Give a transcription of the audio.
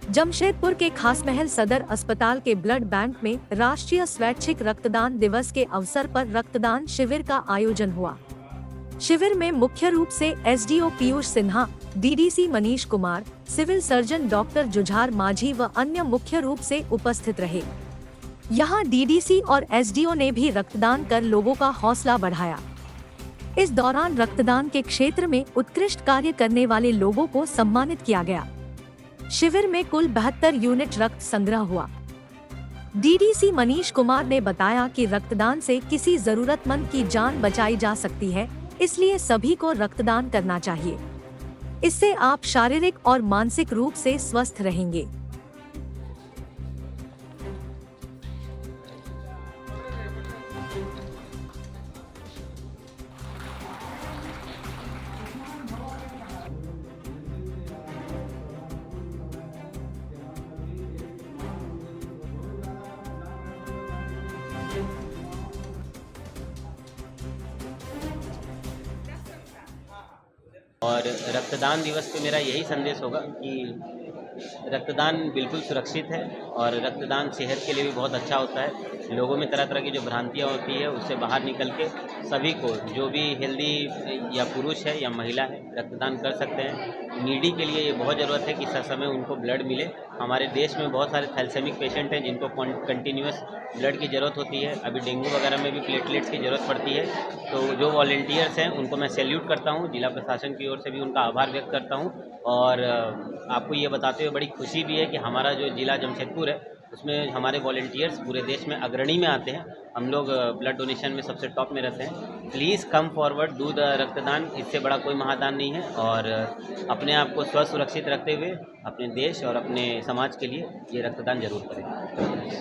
जमशेदपुर के खासमहल सदर अस्पताल के ब्लड बैंक में राष्ट्रीय स्वैच्छिक रक्तदान दिवस के अवसर पर रक्तदान शिविर का आयोजन हुआ। शिविर में मुख्य रूप से SDO Piyush Sinha, DDC Manish Kumar, civil surgeon doctor Jujhar Majhi व अन्य मुख्य रूप से उपस्थित रहे। यहां डीडीसी और एसडीओ ने भी रक्तदान कर लोगों का हौसला बढ़ाया। इस दौरान रक्तदान के क्षेत्र में उत्कृष्ट कार्य करने वाले लोगों को सम्मानित किया गया। शिविर में कुल 72 यूनिट रक्त संग्रह हुआ। डीडीसी मनीष कुमार ने बताया कि रक्तदान से किसी जरूरतमंद की जान बचाई जा सकती है, इसलिए सभी को रक्तदान करना चाहिए। इससे आप शारीरिक और मानसिक रूप से स्वस्थ रहेंगे। और रक्तदान दिवस पे मेरा यही संदेश होगा कि रक्तदान बिल्कुल सुरक्षित है और रक्तदान सेहत के लिए भी बहुत अच्छा होता है। लोगों में तरह तरह की जो भ्रांतियाँ होती है उससे बाहर निकल के सभी को, जो भी हेल्दी या पुरुष है या महिला है, रक्तदान कर सकते हैं। नीडी के लिए ये बहुत ज़रूरत है कि समय उनको ब्लड मिले। हमारे देश में बहुत सारे थैलेसेमिक पेशेंट हैं जिनको कंटिन्यूस ब्लड की ज़रूरत होती है। अभी डेंगू वगैरह में भी प्लेटलेट्स की ज़रूरत पड़ती है। तो जो वॉलंटियर्स हैं उनको मैं सैल्यूट करता हूँ, जिला प्रशासन की ओर से भी उनका आभार व्यक्त करता हूँ। और आपको ये बताते हुए बड़ी खुशी भी है कि हमारा जो ज़िला जमशेदपुर है उसमें हमारे वॉलंटियर्स पूरे देश में अग्रणी में आते हैं। हम लोग ब्लड डोनेशन में सबसे टॉप में रहते हैं। Please come forward, do the रक्तदान। इससे बड़ा कोई महादान नहीं है। और अपने आप को स्वस्थ सुरक्षित रखते हुए अपने देश और अपने समाज के लिए ये रक्तदान जरूर करें।